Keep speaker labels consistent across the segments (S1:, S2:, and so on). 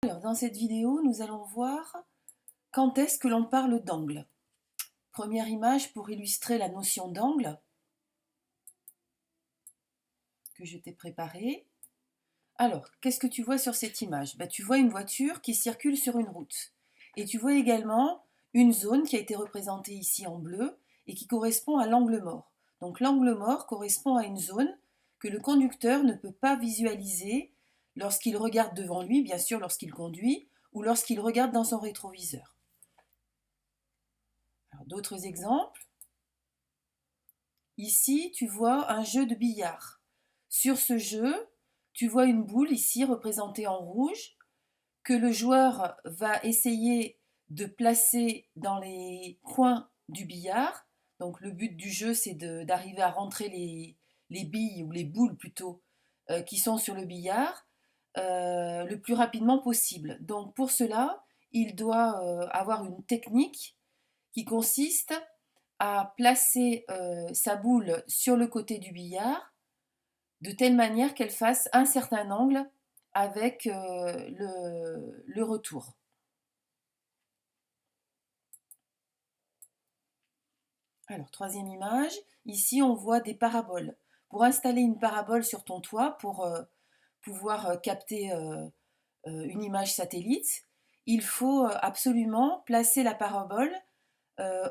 S1: Alors, dans cette vidéo, nous allons voir quand est-ce que l'on parle d'angle. Première image pour illustrer la notion d'angle que je t'ai préparée. Alors, qu'est-ce que tu vois sur cette image? Tu vois une voiture qui circule sur une route. Et tu vois également une zone qui a été représentée ici en bleu et qui correspond à l'angle mort. Donc l'angle mort correspond à une zone que le conducteur ne peut pas visualiser lorsqu'il regarde devant lui, bien sûr lorsqu'il conduit, ou lorsqu'il regarde dans son rétroviseur. D'autres exemples. Ici, tu vois un jeu de billard. Sur ce jeu, tu vois une boule ici représentée en rouge que le joueur va essayer de placer dans les coins du billard. Donc le but du jeu, c'est d'arriver à rentrer les billes, ou les boules plutôt, qui sont sur le billard, le plus rapidement possible. Donc pour cela, il doit avoir une technique qui consiste à placer sa boule sur le côté du billard de telle manière qu'elle fasse un certain angle avec le retour. Alors, troisième image, ici on voit des paraboles. Pour installer une parabole sur ton toit, pour pouvoir capter une image satellite, il faut absolument placer la parabole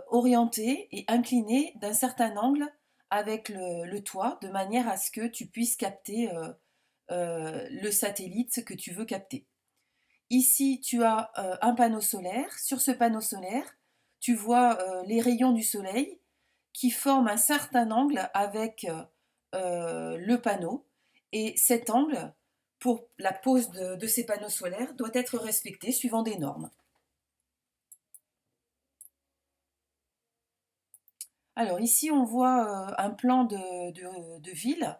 S1: orientée et inclinée d'un certain angle avec le toit, de manière à ce que tu puisses capter le satellite que tu veux capter. Ici, tu as un panneau solaire. Sur ce panneau solaire, tu vois les rayons du soleil qui forment un certain angle avec le panneau. Et cet angle, pour la pose de ces panneaux solaires, doit être respecté suivant des normes. Alors ici, on voit un plan de ville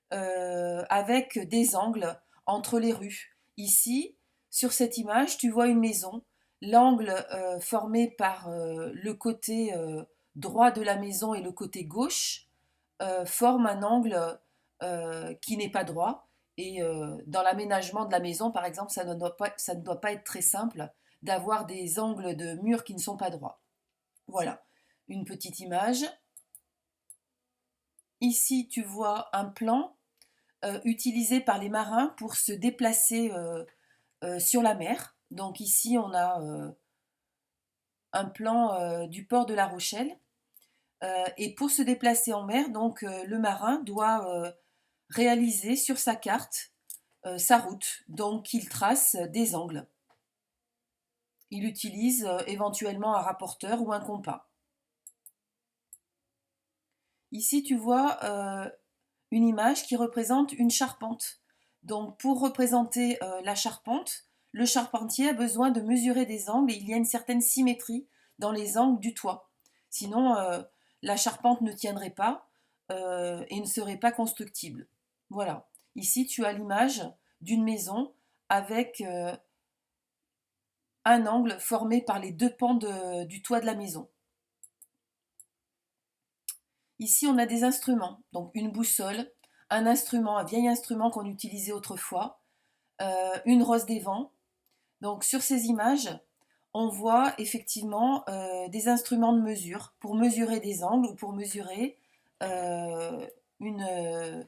S1: avec des angles entre les rues. Ici, sur cette image, tu vois une maison. L'angle formé par le côté droit de la maison et le côté gauche forme un angle qui n'est pas droit. Et dans l'aménagement de la maison, par exemple, ça ne doit pas être très simple d'avoir des angles de murs qui ne sont pas droits. Voilà, une petite image. Ici, tu vois un plan utilisé par les marins pour se déplacer sur la mer. Donc ici, on a un plan du port de La Rochelle. Et pour se déplacer en mer, donc le marin doit réaliser sur sa carte sa route. Donc il trace des angles. Il utilise éventuellement un rapporteur ou un compas. Ici, tu vois une image qui représente une charpente. Donc pour représenter la charpente, le charpentier a besoin de mesurer des angles et il y a une certaine symétrie dans les angles du toit. Sinon, la charpente ne tiendrait pas et ne serait pas constructible. Voilà. Ici, tu as l'image d'une maison avec un angle formé par les deux pans du toit de la maison. Ici, on a des instruments, donc une boussole, un instrument, un vieil instrument qu'on utilisait autrefois, une rose des vents. Donc sur ces images, on voit effectivement des instruments de mesure pour mesurer des angles ou pour mesurer euh, une,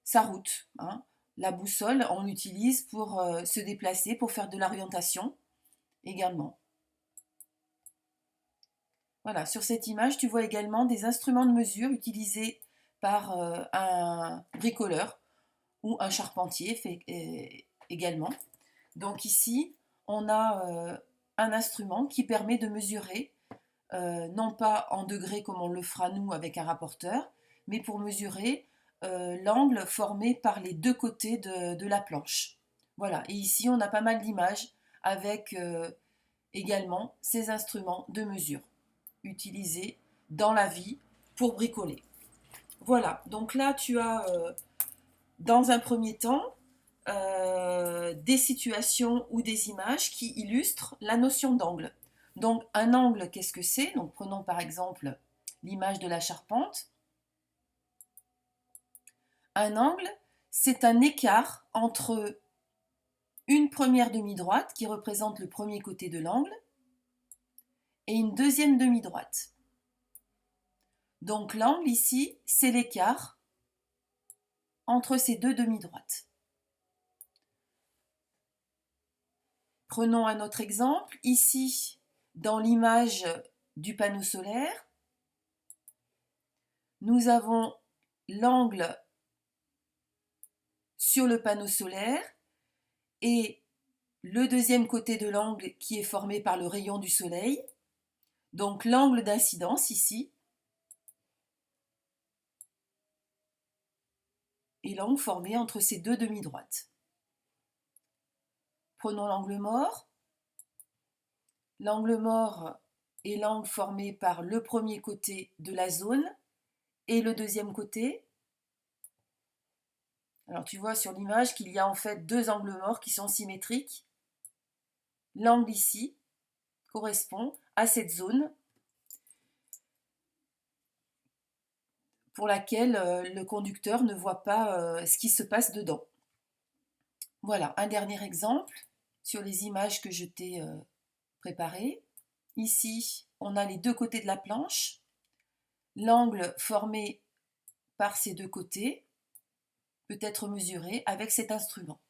S1: sa route, hein. La boussole, on l'utilise pour se déplacer, pour faire de l'orientation également. Voilà, sur cette image, tu vois également des instruments de mesure utilisés par un bricoleur ou un charpentier également. Donc ici, on a un instrument qui permet de mesurer, non pas en degrés comme on le fera nous avec un rapporteur, mais pour mesurer l'angle formé par les deux côtés de la planche. Voilà, et ici on a pas mal d'images avec également ces instruments de mesure utilisés dans la vie pour bricoler. Voilà, donc là tu as dans un premier temps des situations ou des images qui illustrent la notion d'angle. Donc un angle, qu'est-ce que c'est? Donc prenons par exemple l'image de la charpente. Un angle, c'est un écart entre une première demi-droite qui représente le premier côté de l'angle et une deuxième demi-droite. Donc l'angle ici, c'est l'écart entre ces deux demi-droites. Prenons un autre exemple. Ici, dans l'image du panneau solaire, nous avons l'angle sur le panneau solaire et le deuxième côté de l'angle qui est formé par le rayon du soleil. Donc l'angle d'incidence ici et l'angle formé entre ces deux demi-droites. Prenons l'angle mort. L'angle mort est l'angle formé par le premier côté de la zone et le deuxième côté. Alors tu vois sur l'image qu'il y a en fait deux angles morts qui sont symétriques. L'angle ici correspond à cette zone pour laquelle le conducteur ne voit pas ce qui se passe dedans. Voilà, un dernier exemple sur les images que je t'ai préparées. Ici, on a les deux côtés de la planche. L'angle formé par ces deux côtés peut être mesuré avec cet instrument.